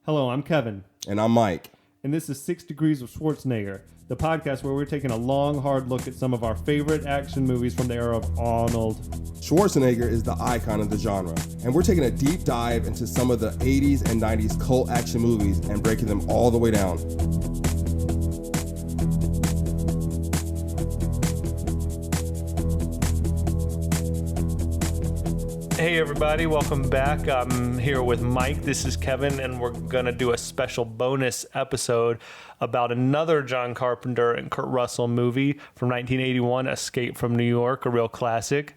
Hello, I'm Kevin. And I'm Mike. And this is 6 Degrees of Schwarzenegger, the podcast where we're taking a long, hard look at some of our favorite action movies from the era of Arnold. Schwarzenegger is the icon of the genre, and we're taking a deep dive into some of the 80s and 90s cult action movies and breaking them all the way down. Hey everybody, welcome back. I'm here with Mike. This is Kevin, and we're going to do a special bonus episode about another John Carpenter and Kurt Russell movie from 1981, Escape from New York, a real classic.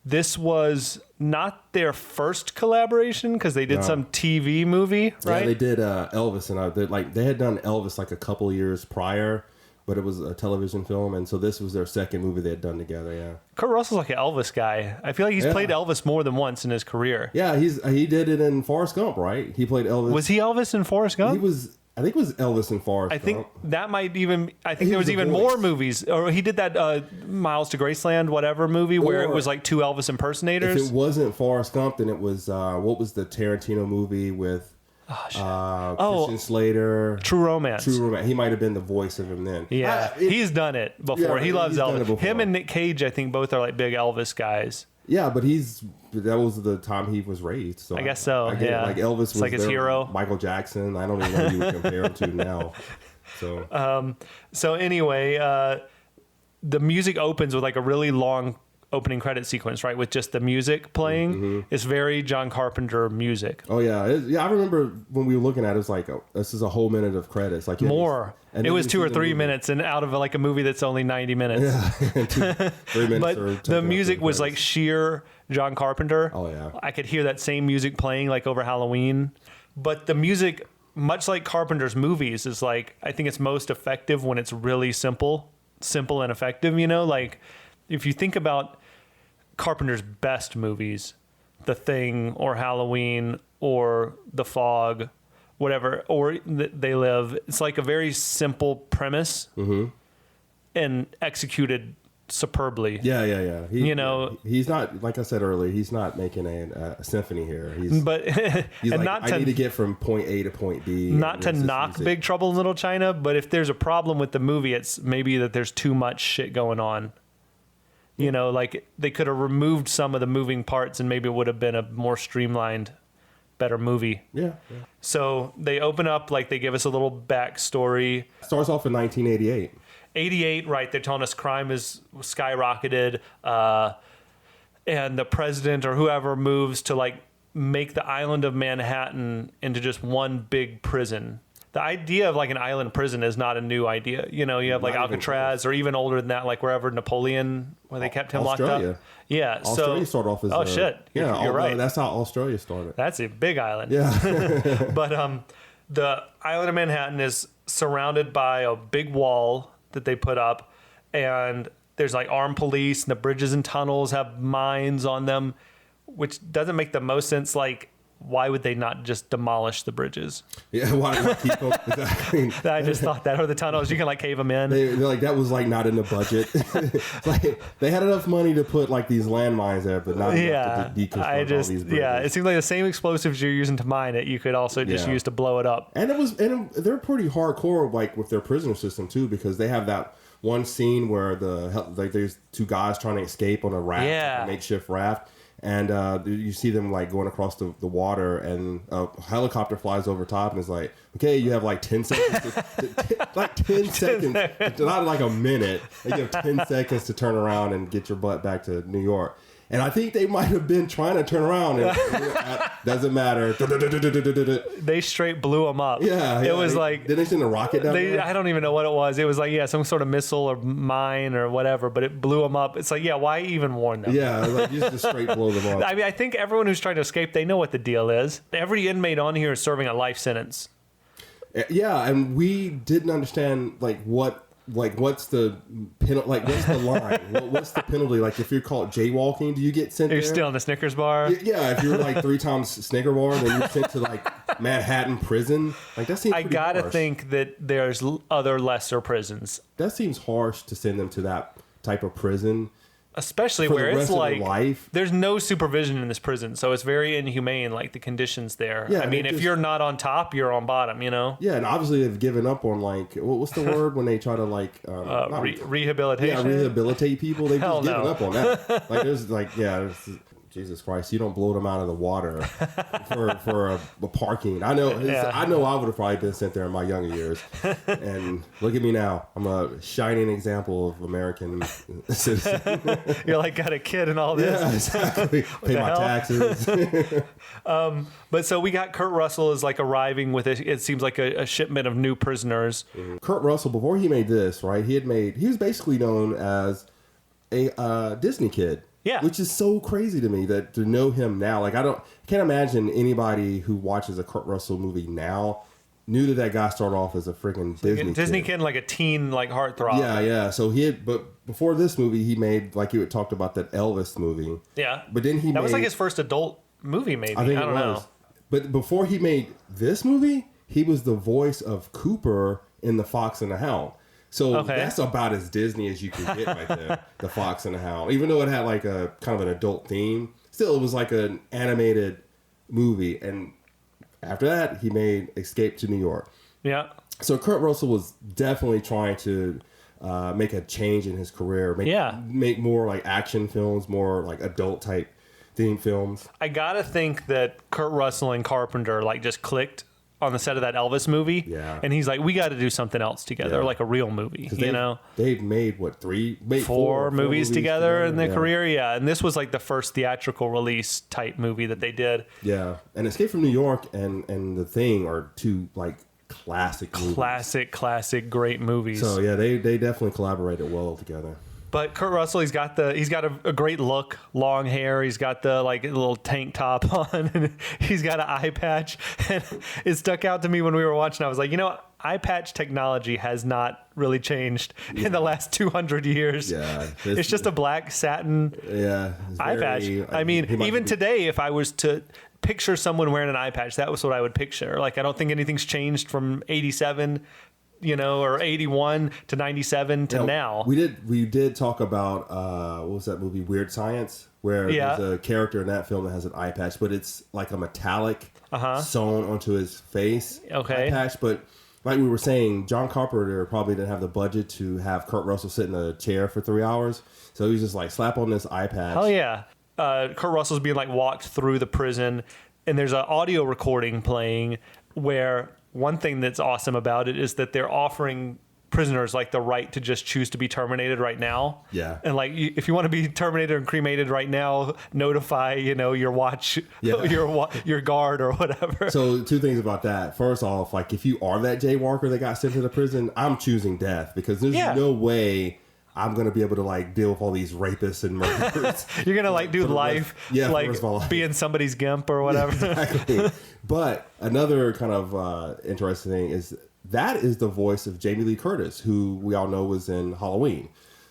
This was not their first collaboration because they did some TV movie, right? Yeah, they did Elvis, and they had done Elvis like a couple years prior, but it was a television film, and so this was their second movie they had done together. Yeah, Kurt Russell's like an Elvis guy. I feel like he's played Elvis more than once in his career. Yeah, he did it in Forrest Gump, right? He played Elvis. Was he Elvis in Forrest Gump? I think it was Elvis in Forrest Gump. I think that might even. I think there was even more movies. Or he did that Miles to Graceland, whatever movie, where it was like two Elvis impersonators. If it wasn't Forrest Gump, then it was what was the Tarantino movie with Christian Slater? True Romance. True Romance. He might have been the voice of him then. Yeah, he's done it before. Yeah, he loves Elvis. Him and Nick Cage, I think, both are like big Elvis guys. Yeah, but that was the time he was raised. So I guess so. I get yeah, it. Like Elvis was like his hero. Michael Jackson. I don't even know who you would compare him to now. So anyway, the music opens with like a really long opening credit sequence, right? With just the music playing. Mm-hmm. It's very John Carpenter music. Oh yeah, I remember when we were looking at it, it was like this is a whole minute of credits. Like more. It was 2 or 3 minutes, and out of like a movie that's only 90 minutes. Yeah, 3 minutes. But the music was like sheer John Carpenter. Oh yeah, I could hear that same music playing like over Halloween. But the music, much like Carpenter's movies, is like, I think it's most effective when it's really simple and effective. You know, like if you think about Carpenter's best movies, The Thing or Halloween or The Fog, whatever, or They Live, it's like a very simple premise and executed superbly. Yeah. He's not, like I said earlier, he's not making a symphony here. He's and like, I need to get from point A to point B. Not to knock music. Big Trouble in Little China, but if there's a problem with the movie, it's maybe that there's too much shit going on. You know, like they could have removed some of the moving parts and maybe it would have been a more streamlined, better movie. Yeah. So they open up, like they give us a little backstory. Starts off in 1988. 88, right. They're telling us crime is skyrocketed. And the president or whoever moves to like make the island of Manhattan into just one big prison. The idea of like an island prison is not a new idea. You know, you have like Alcatraz or even older than that, like wherever Napoleon, where they kept him locked up. Yeah. Australia started off as shit. Yeah, you're right. That's how Australia started. That's a big island. Yeah. But the island of Manhattan is surrounded by a big wall that they put up, and there's like armed police, and the bridges and tunnels have mines on them, which doesn't make the most sense. Like, why would they not just demolish the bridges? Yeah, why not keep them? I just thought that, or the tunnels, you can like cave them in. They're like, that was like not in the budget. Like they had enough money to put like these landmines there, but not enough to deconstruct all these bridges. Yeah, it seems like the same explosives you're using to mine it, you could also just use to blow it up. And they're pretty hardcore, like with their prisoner system too, because they have that one scene where there's two guys trying to escape on a raft, a makeshift raft. And you see them like going across the water, and a helicopter flies over top, and it's like, okay, you have like 10 seconds, like 10 seconds, not like a minute. You have 10 seconds to turn around and get your butt back to New York. And I think they might have been trying to turn around, and doesn't matter. They straight blew them up. Yeah, it was like, didn't they send a rocket down there? I don't even know what it was. It was like some sort of missile or mine or whatever, but it blew them up. It's like, why even warn them? Yeah, like you just straight blow them up. I mean, I think everyone who's trying to escape, they know what the deal is. Every inmate on here is serving a life sentence. Yeah, and we didn't understand what's the penalty? Like, what's the line? What's the penalty? Like, if you're caught jaywalking, do you get sent? You're still in the Snickers bar. Yeah, if you're like 3 times Snicker bar, then you're sent to like Manhattan prison. Like that seems. I gotta harsh. think that there's other lesser prisons. That seems harsh to send them to that type of prison. Especially for where the it's rest of like their life. there's no supervision in this prison, so it's very inhumane, like the conditions there. Yeah, I mean, if you're not on top, you're on bottom, you know? Yeah, and obviously they've given up on like what's the word when they try to like rehabilitation. Yeah, rehabilitate people. They've Hell just given no. up on that. Like there's like Jesus Christ, you don't blow them out of the water for a parking. I know I would have probably been sent there in my younger years. And look at me now. I'm a shining example of American citizen. You're like got a kid and all this. Yeah, exactly. Pay my taxes. But so we got Kurt Russell is like arriving with it seems like a shipment of new prisoners. Mm-hmm. Kurt Russell, before he made this, right, he was basically known as a Disney kid. Yeah. Which is so crazy to me that to know him now. Like, can't imagine anybody who watches a Kurt Russell movie now knew that guy started off as a freaking Disney kid, like a teen, like heartthrob. Yeah. So but before this movie, he made, like you had talked about, that Elvis movie. Yeah. But then that was like his first adult movie, maybe. I don't know. But before he made this movie, he was the voice of Cooper in The Fox and the Hound. So that's about as Disney as you can get right there, The Fox and the Hound. Even though it had like a kind of an adult theme, still it was like an animated movie. And after that, he made Escape to New York. Yeah. So Kurt Russell was definitely trying to make a change in his career. Make more like action films, more like adult type theme films. I gotta think that Kurt Russell and Carpenter like just clicked on the set of that Elvis movie. Yeah. And he's like, we got to do something else together, like a real movie, you know? They've made, four movies together in their career. Yeah. And this was like the first theatrical release type movie that they did. Yeah. And Escape from New York and The Thing are two like classic great movies. So yeah, they definitely collaborated well together. But Kurt Russell, he's got a great look, long hair. He's got the like little tank top on, and he's got an eye patch. And it stuck out to me when we were watching. I was like, eye patch technology has not really changed in the last 200 years. Yeah, it's just a black satin eye patch. I mean, even today, if I was to picture someone wearing an eye patch, that was what I would picture. Like, I don't think anything's changed from 87. Or 81 to 97 to now. We did talk about what was that movie, Weird Science, where there's a character in that film that has an eye patch, but it's like a metallic sewn onto his face eye patch. But like we were saying, John Carpenter probably didn't have the budget to have Kurt Russell sit in a chair for 3 hours, so he was just like, slap on this eye patch. Hell yeah. Kurt Russell's being like walked through the prison, and there's an audio recording playing where one thing that's awesome about it is that they're offering prisoners like the right to just choose to be terminated right now. Yeah. And like, if you want to be terminated and cremated right now, notify, your watch, your guard or whatever. So 2 things about that. First off, like if you are that jaywalker that got sent to the prison, I'm choosing death because there's no way I'm going to be able to like deal with all these rapists and murderers. You're going to like do life, like being somebody's gimp or whatever. Yeah, exactly. But another kind of interesting thing is that is the voice of Jamie Lee Curtis, who we all know was in Halloween.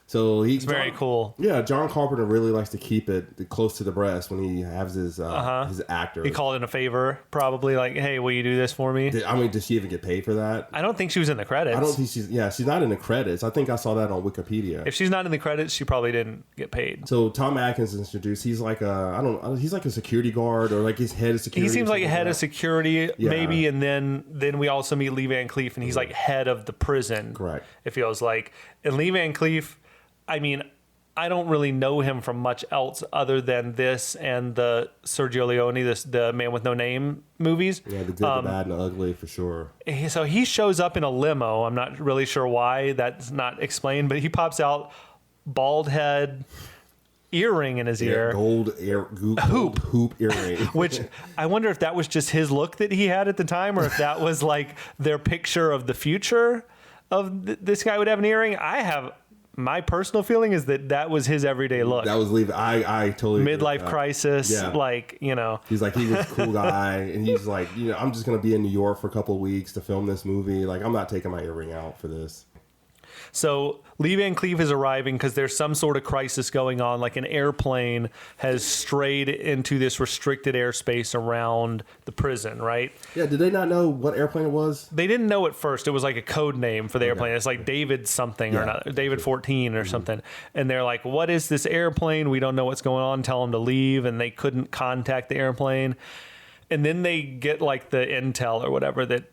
So it's very cool. Yeah, John Carpenter really likes to keep it close to the breast when he has his actors. He called in a favor, probably like, "Hey, will you do this for me?" Did she even get paid for that? I don't think she was in the credits. I don't think she's not in the credits. I think I saw that on Wikipedia. If she's not in the credits, she probably didn't get paid. So Tom Atkins is introduced. He's like he's like a security guard or like his head of security. He seems like head of security, maybe, and then we also meet Lee Van Cleef, and he's like head of the prison. Correct. It feels like, and Lee Van Cleef, I mean, I don't really know him from much else other than this and the Sergio Leone, the Man with No Name movies. Yeah, the good, the bad, and the ugly for sure. So he shows up in a limo. I'm not really sure why. That's not explained, but he pops out, bald head, earring in his ear. Gold hoop earring. Which I wonder if that was just his look that he had at the time or if that was like their picture of the future of this guy would have an earring. My personal feeling is that was his everyday look. That was leaving. I totally midlife crisis. Yeah. Like, he's like, he was a cool guy, and he's like, I'm just gonna be in New York for a couple of weeks to film this movie. Like, I'm not taking my earring out for this. So Lee Van Cleef is arriving because there's some sort of crisis going on, like an airplane has strayed into this restricted airspace around the prison, right? Yeah, did they not know what airplane it was? They didn't know at first. It was like a code name for the airplane. It's like David something or another, David 14 or something. And they're like, what is this airplane? We don't know what's going on. Tell them to leave. And they couldn't contact the airplane. And then they get like the intel or whatever that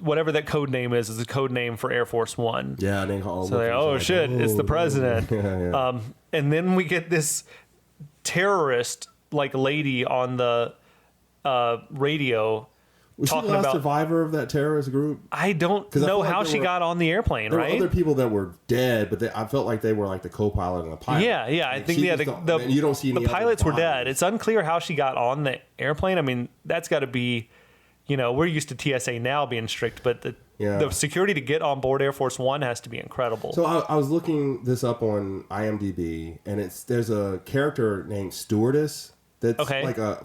whatever that code name is a code name for Air Force One. Yeah, they call. So they, oh shit, it's the president. And then we get this terrorist like lady on the radio. Was she the last survivor of that terrorist group? I don't know how she got on the airplane, right? There were other people that were dead, but I felt like they were like the co-pilot and the pilot. Yeah. I think you don't see any the pilots were dead. It's unclear how she got on the airplane. I mean, that's got to be, we're used to TSA now being strict, but the security to get on board Air Force One has to be incredible. So I was looking this up on IMDb, and there's a character named Stewardess that's like a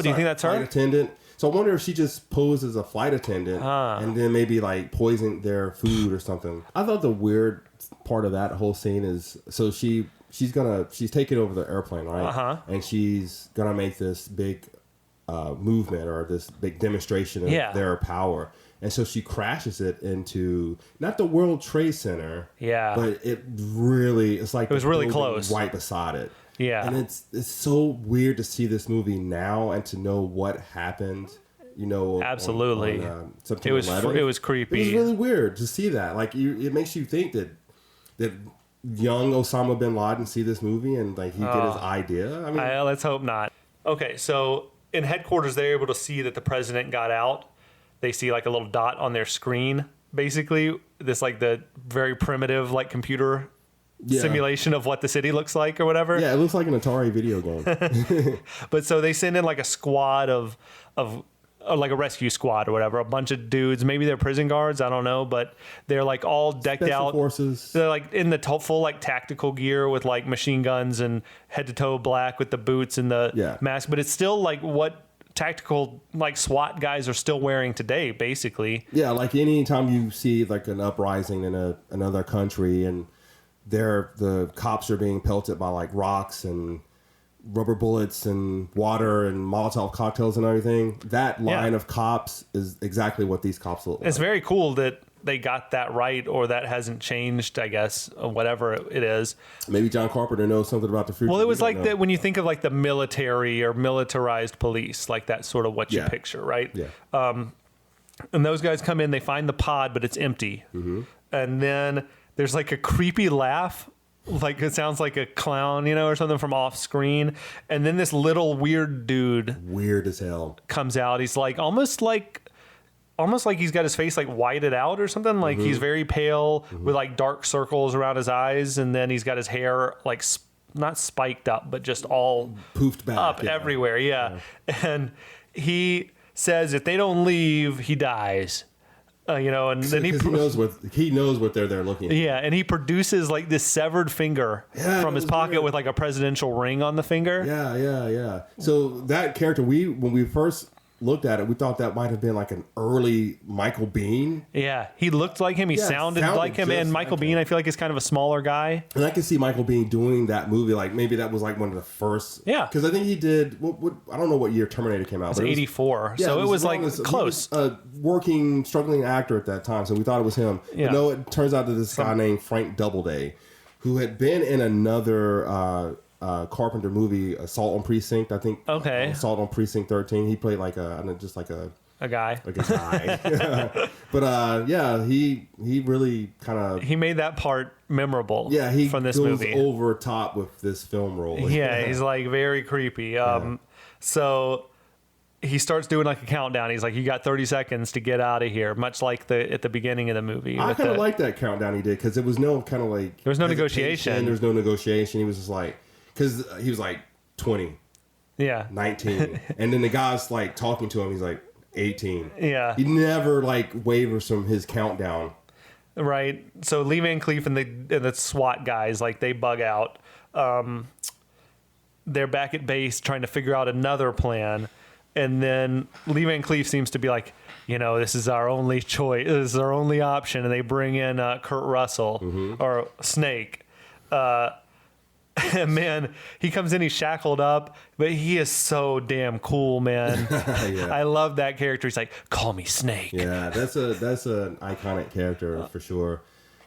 do you think that's her? Flight attendant. So I wonder if she just posed as a flight attendant and then maybe like poisoned their food or something. I thought the weird part of that whole scene is so she's taking over the airplane, right? And she's gonna make this big movement or this big demonstration of their power. And so she crashes it into not the World Trade Center, but it's like it was really close, right beside it. Yeah, and it's so weird to see this movie now and to know what happened. Absolutely. On September 11th. It was creepy. It was really weird to see that. Like it makes you think that young Osama bin Laden see this movie and like he get his idea. I mean, let's hope not. Okay, so in headquarters, they're able to see that the president got out. They see like a little dot on their screen, basically. This like the very primitive like computer simulation of what the city looks like or whatever. Yeah, it looks like an Atari video game. But so they send in like a squad of like a rescue squad or whatever, a bunch of dudes. Maybe they're prison guards, I don't know, but they're like all decked Special out. Forces. They're like in the full like tactical gear with like machine guns and head to toe black with the boots and the mask. But it's still like what tactical like SWAT guys are still wearing today, basically. Yeah, like any time you see like an uprising in another country and the cops are being pelted by like rocks and rubber bullets and water and Molotov cocktails and everything. That line of cops is exactly what these cops look like. It's very cool that they got that right, or that hasn't changed, I guess, or whatever it is. Maybe John Carpenter knows something about the future. Well, it was like that when you think of like the military or militarized police, like that's sort of what you picture, right? Yeah. And those guys come in, they find the pod, but it's empty. Mm-hmm. And then there's like a creepy laugh. Like it sounds like a clown, or something from off screen. And then this little weird dude, weird as hell, comes out. He's like almost like he's got his face like whited out or something. Like he's very pale with like dark circles around his eyes, and then he's got his hair like not spiked up, but just all poofed back up everywhere. Yeah. And he says if they don't leave, he dies. And then he knows what they're there looking at. Yeah, and he produces like this severed finger from his pocket with like a presidential ring on the finger. Yeah. So that character, when we first looked at it, we thought that might have been like an early Michael Biehn. Yeah, he looked like him. He sounded like him. And Michael Biehn, I feel like, is kind of a smaller guy. And I can see Michael Biehn doing that movie. Like maybe that was like one of the first. Yeah. Because I think he did. What I don't know what year Terminator came out. It was 84. So it was like close. He was a working, struggling actor at that time. So we thought it was him. Yeah. But no, it turns out that this guy named Frank Doubleday, who had been in another Carpenter movie, Assault on Precinct, I think. Okay. Assault on Precinct 13. He played like a guy. Like a guy. But he really kind of... He made that part memorable from this movie. He goes over top with this film role. Yeah, he's like very creepy. So he starts doing like a countdown. He's like, you got 30 seconds to get out of here, much like at the beginning of the movie. I kind of like that countdown he did because there was no kind of like... There was no negotiation. There was no negotiation. He was just like... Because he was like 20. Yeah. 19. And then the guy's like talking to him. He's like 18. Yeah. He never like wavers from his countdown. Right. So Lee Van Cleef and the SWAT guys, like they bug out. They're back at base trying to figure out another plan. And then Lee Van Cleef seems to be like, this is our only choice. This is our only option. And they bring in Kurt Russell or Snake. And man, he comes in, he's shackled up, but he is so damn cool, man. Yeah. I love that character. He's like, call me Snake. Yeah, that's an iconic character for sure.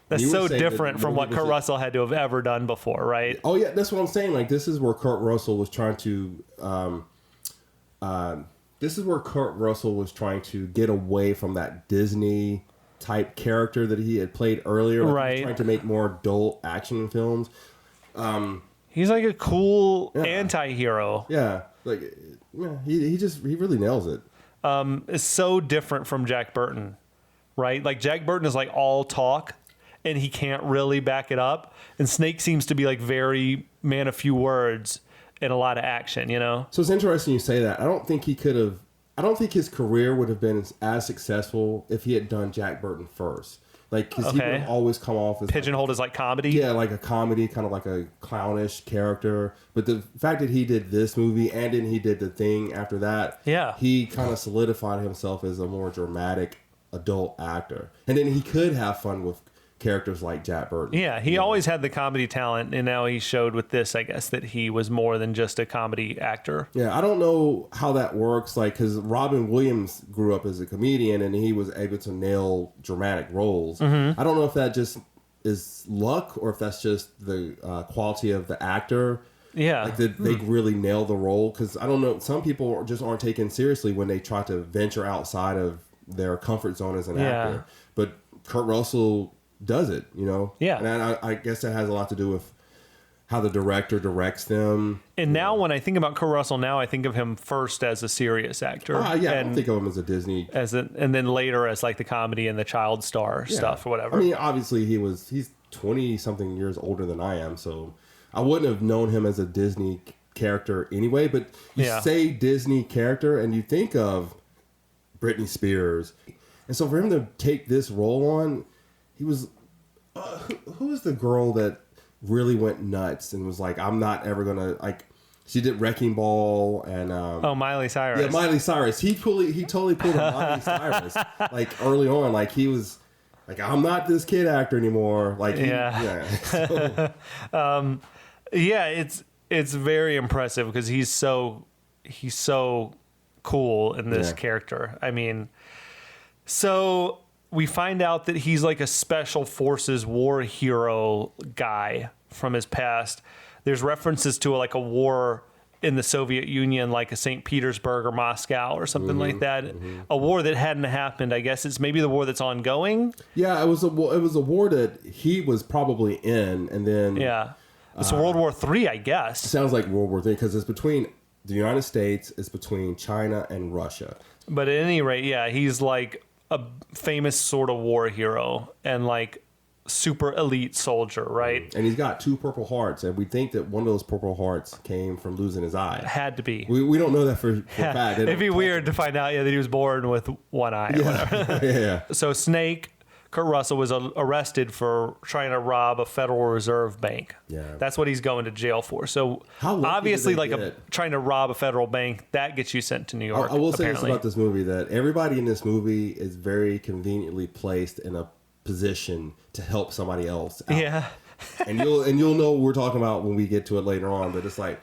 That's so different from what Kurt Russell had to have ever done before, right? Oh yeah, that's what I'm saying. Like, this is where Kurt Russell was trying to get away from that Disney type character that he had played earlier. Like, right. He was trying to make more adult action films. He's like a cool anti-hero. Yeah, like he really nails it. It's so different from Jack Burton, right? Like Jack Burton is like all talk, and he can't really back it up. And Snake seems to be like very man of few words and a lot of action. So it's interesting you say that. I don't think his career would have been as successful if he had done Jack Burton first. Like, because he would have always come off as pigeonholed as like comedy. Yeah, like a comedy, kind of like a clownish character. But the fact that he did this movie and then he did The Thing after that, he kind of solidified himself as a more dramatic adult actor. And then he could have fun with characters like Jack Burton. Yeah, he always had the comedy talent, and now he showed with this, I guess, that he was more than just a comedy actor. Yeah, I don't know how that works, like, because Robin Williams grew up as a comedian, and he was able to nail dramatic roles. I don't know if that just is luck, or if that's just the quality of the actor. Yeah. Like, they really nail the role, because I don't know, some people just aren't taken seriously when they try to venture outside of their comfort zone as an actor. But Kurt Russell does it, Yeah. And I guess that has a lot to do with how the director directs them. And now when I think about Kurt Russell now, I think of him first as a serious actor. I don't think of him as a Disney. And then later as like the comedy and the child star stuff or whatever. I mean, obviously he's 20-something years older than I am, so I wouldn't have known him as a Disney character anyway, but you say Disney character and you think of Britney Spears. And so for him to take this role on, he was who was the girl that really went nuts and was like, I'm not ever gonna, like, she did Wrecking Ball and Miley Cyrus. Yeah, Miley Cyrus. He totally pulled a Miley Cyrus like early on. Like, he was like, I'm not this kid actor anymore. Like, it's very impressive because he's so cool in this character. I mean, so we find out that he's like a special forces war hero guy from his past. There's references to a war in the Soviet Union, like a St. Petersburg or Moscow or something like that. A war that hadn't happened. I guess it's maybe the war that's ongoing. Yeah, it was a war that he was probably in, and then it's World War III, I guess. It sounds like World War III because it's between the United States, it's between China and Russia. But at any rate, he's like a famous sort of war hero and like super elite soldier, right? And he's got 2 Purple Hearts, and we think that one of those Purple Hearts came from losing his eye. Had to be. We don't know that for fact. It'd be weird to find out that he was born with one eye. Or whatever. So Snake, Kurt Russell, was arrested for trying to rob a Federal Reserve Bank. Yeah. That's what he's going to jail for. So obviously, like trying to rob a federal bank, that gets you sent to New York. I will say this about this movie, that everybody in this movie is very conveniently placed in a position to help somebody else out. Yeah. and you'll know what we're talking about when we get to it later on, but it's like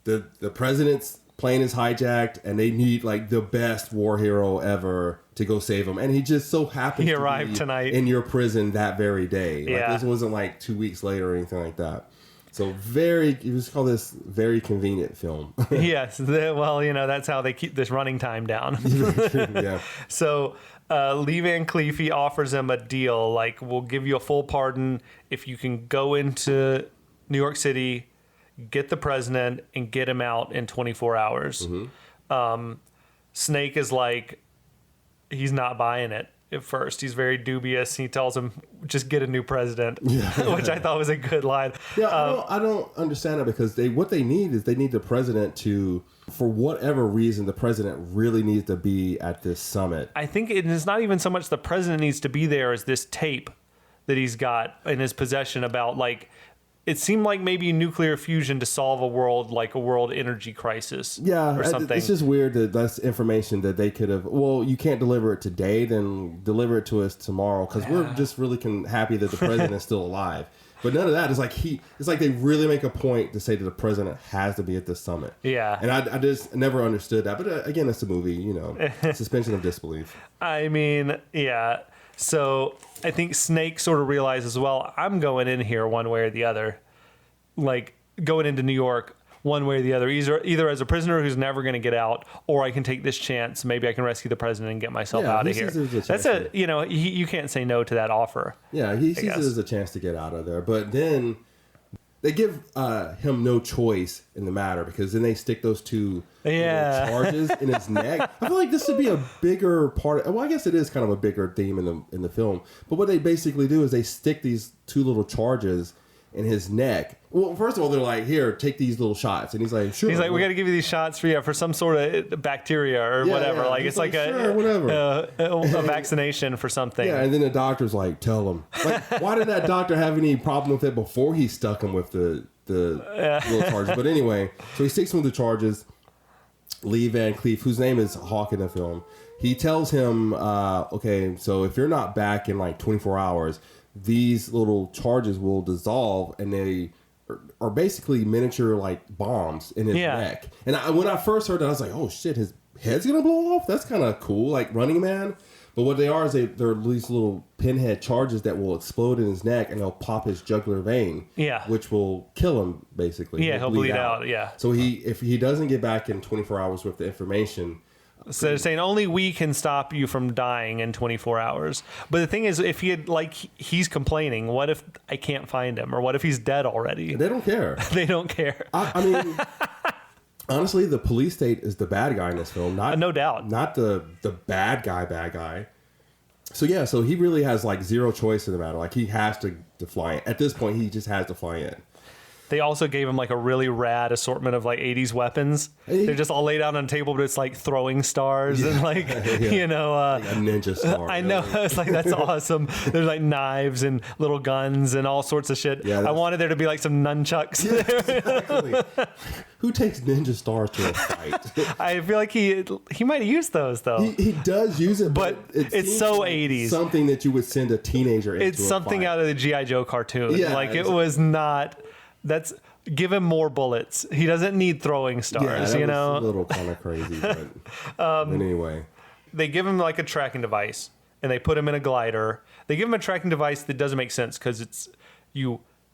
the president's plane is hijacked and they need like the best war hero ever to go save him, and he just so happened he to arrived be tonight in your prison that very day. Like, this wasn't like 2 weeks later or anything like that. So you just call this very convenient film. Yes, well, that's how they keep this running time down. Yeah. So Lee Van Cleef offers him a deal, like, we'll give you a full pardon if you can go into New York City, get the president, and get him out in 24 hours. Snake is like, he's not buying it at first. He's very dubious. He tells him, just get a new president, which I thought was a good line. Yeah, I don't understand it, because what they need is the president to, for whatever reason, the president really needs to be at this summit. I think it's not even so much the president needs to be there as this tape that he's got in his possession about, like, it seemed like maybe nuclear fusion to solve a world energy crisis. Yeah, or something. It's just weird that that's information that they could have. Well, you can't deliver it today, then deliver it to us tomorrow because we're just really happy that the president is still alive. But none of that is it's like they really make a point to say that the president has to be at this summit. Yeah, and I just never understood that. But again, it's a movie, suspension of disbelief. I mean, yeah. So I think Snake sort of realizes, well, I'm going in here one way or the other, like going into New York one way or the other, either as a prisoner who's never going to get out, or I can take this chance. Maybe I can rescue the president and get myself out of here. That's you can't say no to that offer. Yeah, he sees it as a chance to get out of there. But then they give him no choice in the matter because then they stick those two charges in his neck. I feel like this would be a bigger part. Well, I guess it is kind of a bigger theme in the film. But what they basically do is they stick these two little charges in his neck. Well, first of all, they're like, here, take these little shots. And he's like, sure. He's like, we got to give you these shots for some sort of bacteria or whatever. Yeah. Like, it's like whatever. A vaccination for something. Yeah, and then the doctor's like, tell him. Like, why did that doctor have any problem with it before he stuck him with the little charges? But anyway, so he sticks him with the charges. Lee Van Cleef, whose name is Hawk in the film, he tells him, okay, so if you're not back in like 24 hours, these little charges will dissolve and they are basically miniature like bombs in his neck. And when I first heard that, I was like, oh shit, his head's gonna blow off? That's kind of cool, like Running Man. But what they are is they're these little pinhead charges that will explode in his neck and they'll pop his jugular vein, which will kill him basically. Yeah, he'll bleed out. Yeah. So if he doesn't get back in 24 hours with the information. So they're saying only we can stop you from dying in 24 hours. But the thing is, if he had, he's complaining, what if I can't find him? Or what if he's dead already? They don't care. They don't care. I mean, honestly, the police state is the bad guy in this film. No doubt. Not the bad guy. So he really has like zero choice in the matter. Like he has to fly in. At this point, he just has to fly in. They also gave him like a really rad assortment of like 80s weapons. They're just all laid out on a table, but it's like throwing stars and like, like a ninja star. I know. It's like, that's awesome. There's like knives and little guns and all sorts of shit. Yeah, I wanted there to be like some nunchucks. Yeah, exactly. Who takes ninja stars to a fight? I feel like he might have used those though. He does use it, but it's so like 80s. Something that you would send a teenager into. It's something out of the G.I. Joe cartoon. Yeah, like it was not. Give him more bullets. He doesn't need throwing stars. Yeah, that was a little kind of crazy, but anyway, they give him like a tracking device, and they put him in a glider. They give him a tracking device that doesn't make sense because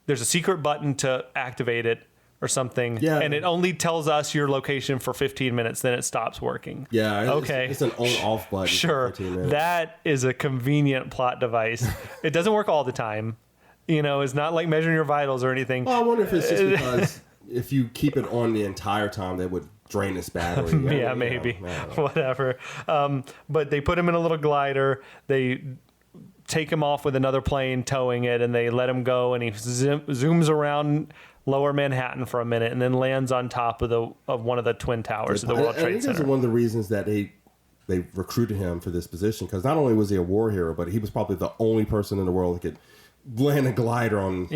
there's a secret button to activate it or something, and it only tells us your location for 15 minutes, then it stops working. Yeah, okay. It's an on-off button. Sure, for 15 minutes. That is a convenient plot device. It doesn't work all the time. It's not like measuring your vitals or anything. Well, I wonder if it's just because if you keep it on the entire time, that would drain its battery. Yeah, maybe. Whatever. But they put him in a little glider. They take him off with another plane towing it, and they let him go, and he zooms around lower Manhattan for a minute and then lands on top of one of the twin towers of the World Trade Center. That's one of the reasons that they recruited him for this position, because not only was he a war hero, but he was probably the only person in the world that could land a glider on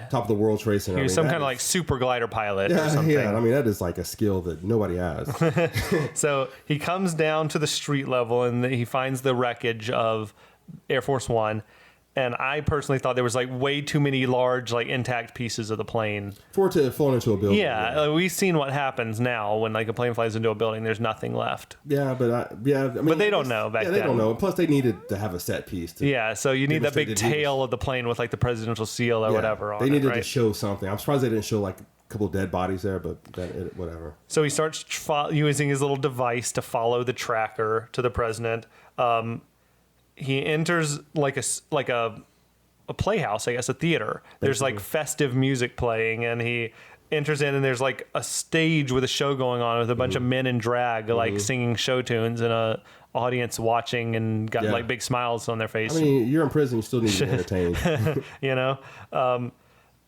top of the World Trade Center. He was some kind of like super glider pilot or something. Yeah, I mean, that is like a skill that nobody has. So he comes down to the street level and he finds the wreckage of Air Force One. And I personally thought there was like way too many large, like intact pieces of the plane for it to fall into a building. Yeah, we've seen what happens now when like a plane flies into a building. There's nothing left. Yeah, but but they don't know back then. They don't know. Plus, they needed to have a set piece. So you need that big tail of the plane with like the presidential seal or whatever on it. They needed to show something. I'm surprised they didn't show like a couple of dead bodies there, but whatever. So he starts using his little device to follow the tracker to the president. He enters like a playhouse, I guess, a theater. There's like festive music playing, and he enters in, and there's like a stage with a show going on with a bunch of men in drag, like singing show tunes, and a audience watching and got like big smiles on their face. I mean, you're in prison, you still need to be entertained.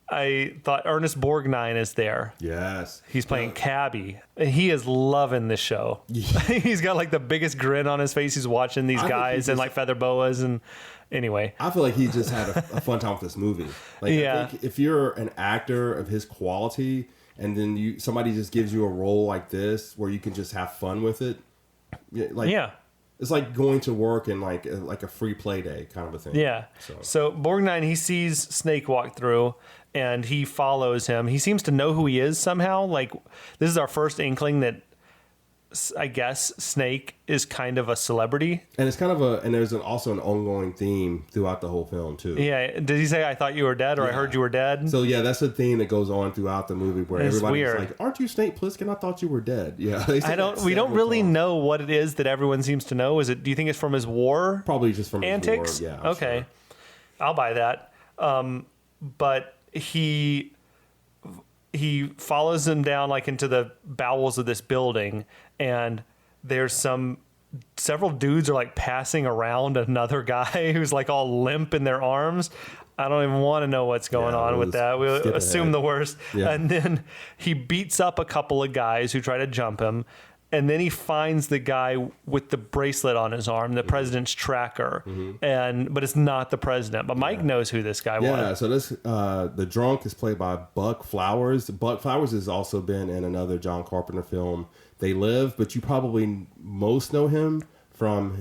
I thought Ernest Borgnine is there. Yes. He's playing Cabbie. He is loving this show. Yeah. He's got like the biggest grin on his face. He's watching these guys and like feather boas and anyway. I feel like he just had a fun time with this movie. Like, I think if you're an actor of his quality and then somebody just gives you a role like this where you can just have fun with it, like it's like going to work and like a free play day kind of a thing. Yeah. So Borgnine, he sees Snake walk through and he follows him. He seems to know who he is somehow. Like this is our first inkling that I guess Snake is kind of a celebrity. And it's kind of and there's also an ongoing theme throughout the whole film too. Yeah. Did he say, I thought you were dead or I heard you were dead? So yeah, that's a theme that goes on throughout the movie where everybody's like, aren't you Snake Plissken? I thought you were dead. Yeah. We don't really know what it is that everyone seems to know. Do you think it's from his war? Probably just from antics? His war. Yeah. Okay. Sure. I'll buy that. But he follows him down like into the bowels of this building, and there's several dudes are like passing around another guy who's like all limp in their arms. I don't even want to know what's going on with that. We'll assume the worst. Yeah. And then he beats up a couple of guys who try to jump him. And then he finds the guy with the bracelet on his arm, the president's tracker, but it's not the president. But Mike knows who this guy was. Yeah, so this the drunk is played by Buck Flowers. Buck Flowers has also been in another John Carpenter film, They Live, but you probably most know him from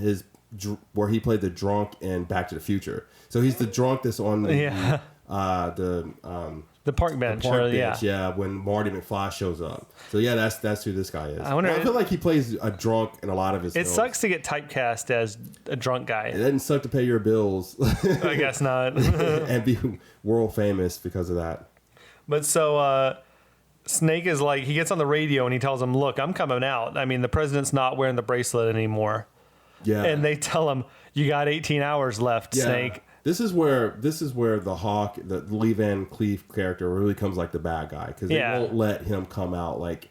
where he played the drunk in Back to the Future. So he's the drunk that's on the park bench. When Marty McFly shows up. So yeah, that's who this guy is. I feel like he plays a drunk in a lot of his films. It sucks to get typecast as a drunk guy. It doesn't suck to pay your bills. I guess not. And be world famous because of that. But so Snake is like, he gets on the radio and he tells him, look, I'm coming out. I mean, the president's not wearing the bracelet anymore. Yeah. And they tell him, you got 18 hours left, Snake. This is where the Hawk, the Lee Van Cleef character, really comes like the bad guy because they won't let him come out. Like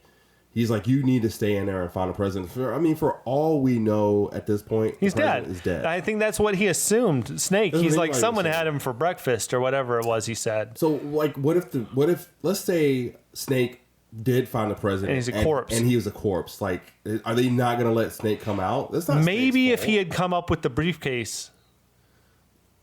he's like, you need to stay in there and find a president. For all we know at this point, he's dead. Is dead. I think that's what he assumed. Snake. He's like, someone had him for breakfast or whatever it was. He said. So like, what if let's say Snake did find the president and he's a corpse and he was a corpse? Like, are they not going to let Snake come out? That's not maybe if he had come up with the briefcase.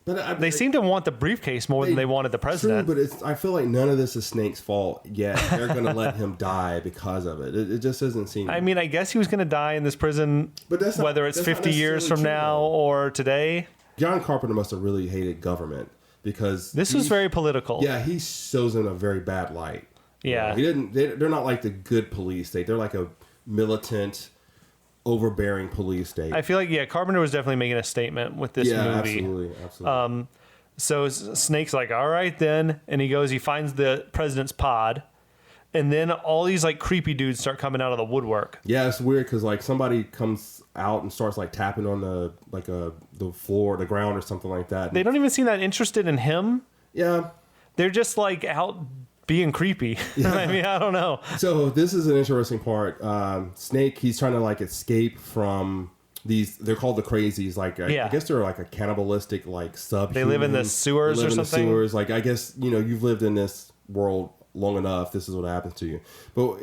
But they seem to want the briefcase more than they wanted the president. True, but I feel like none of this is Snake's fault yet. They're going to let him die because of it. It just doesn't seem. I mean, I guess he was going to die in this prison, whether it's 50 years from now or today. John Carpenter must have really hated government because this was very political. Yeah, he shows in a very bad light. Yeah, they're not like the good police state. They're like a militant, overbearing police state. I feel like Carpenter was definitely making a statement with this movie. Absolutely. So Snake's like, all right then, and he finds the president's pod, and then all these like creepy dudes start coming out of the woodwork. Yeah, it's weird because like somebody comes out and starts like tapping on the floor, the ground, or something like that. They don't even seem that interested in him. Yeah, they're just like out being creepy. Yeah. I mean, I don't know. So this is an interesting part. Snake, he's trying to like escape from these. They're called the Crazies. Like I guess they're like a cannibalistic like subhuman. They live in the sewers or something. Like I guess you've lived in this world long enough. This is what happens to you. But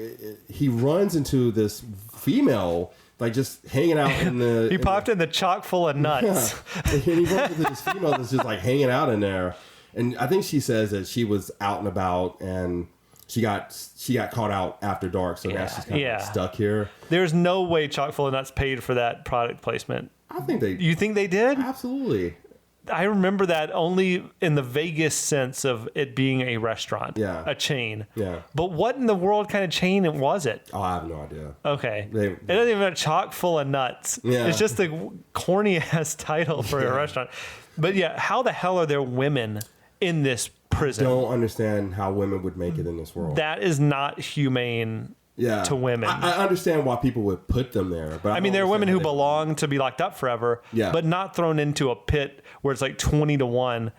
he runs into this female. Like just hanging out in the. He popped in the chock full of nuts. Yeah. And he runs into this female that's just like hanging out in there. And I think she says that she was out and about and she got caught out after dark. So now she's kind of stuck here. There's no way Chock full of Nuts paid for that product placement. I think they. You think they did? Absolutely. I remember that only in the vaguest sense of it being a restaurant. Yeah. A chain. Yeah. But what in the world kind of chain was it? Oh, I have no idea. Okay. It doesn't even have Chock full of Nuts. Yeah. It's just a corny ass title for a restaurant. But how the hell are there women in this prison? I don't understand how women would make it in this world. That is not humane to women. I understand why people would put them there, but I mean, there are women who belong to be locked up forever, but not thrown into a pit where it's like 20-1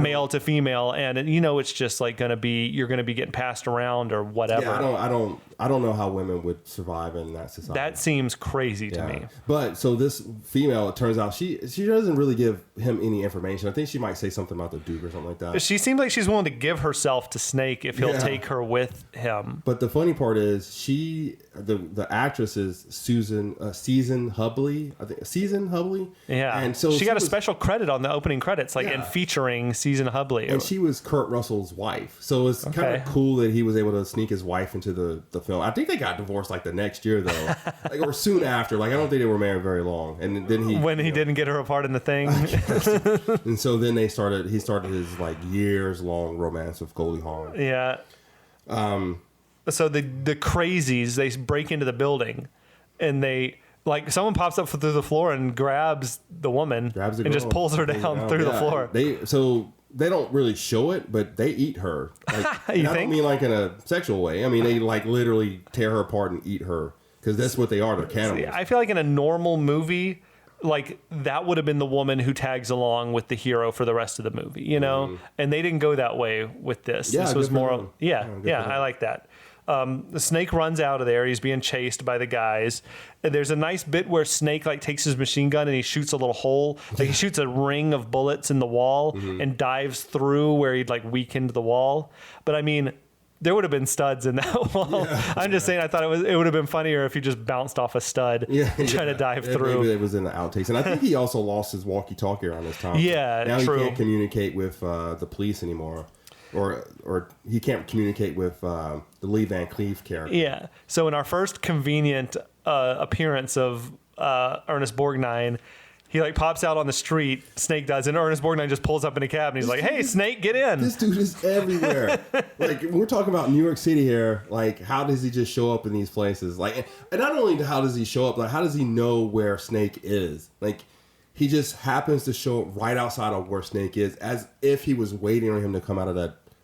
male to female, and you know it's just like you're gonna be getting passed around or whatever. Yeah, I don't know how women would survive in that society. That seems crazy to me. But so this female, it turns out she doesn't really give him any information. I think she might say something about the Duke or something like that. She seems like she's willing to give herself to Snake if he'll take her with him. But the funny part is the actress is Season Hubley. I think Season Hubley. Yeah, and so she got a special credit on the opening credits, and featuring Season Hubley. And she was Kurt Russell's wife, so it's kind of cool that he was able to sneak his wife into the film. I think they got divorced like the next year though, or soon after. Like I don't think they were married very long. And then he didn't get her apart in the thing. And so then he started his like years long romance with Goldie Hawn. Yeah. So the Crazies, they break into the building, and they someone pops up through the floor and grabs the woman and just pulls her down through the floor. They don't really show it, but they eat her. I don't mean like in a sexual way. I mean they like literally tear her apart and eat her because that's what they are. They're cannibals. See, I feel like in a normal movie, that would have been the woman who tags along with the hero for the rest of the movie, you know? And they didn't go that way with this. Yeah, this was more, I like that. The Snake runs out of there. He's being chased by the guys. And there's a nice bit where Snake takes his machine gun and he shoots a little hole. He shoots a ring of bullets in the wall and dives through where he'd weakened the wall. But I mean, there would have been studs in that wall. Yeah, I'm just saying, I thought it would have been funnier if he just bounced off a stud trying to dive through. Maybe it was in the outtakes. And I think he also lost his walkie-talkie around this time. Yeah, now true. He can't communicate with the police anymore. Or he can't communicate with the Lee Van Cleef character. Yeah. So in our first convenient appearance of Ernest Borgnine, he pops out on the street, Snake does, and Ernest Borgnine just pulls up in a cab and he's like, "Hey, Snake, get in." This dude is everywhere. We're talking about New York City here. How does he just show up in these places? And not only how does he show up, how does he know where Snake is? He just happens to show up right outside of where Snake is, as if he was waiting on him to come out of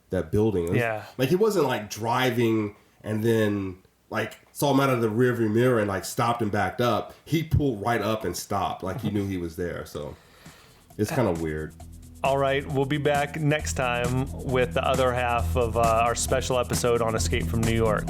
that building. He wasn't driving and then saw him out of the rearview mirror and stopped and backed up. He pulled right up and stopped, he knew he was there. So it's kind of weird. All right, we'll be back next time with the other half of our special episode on Escape from New York.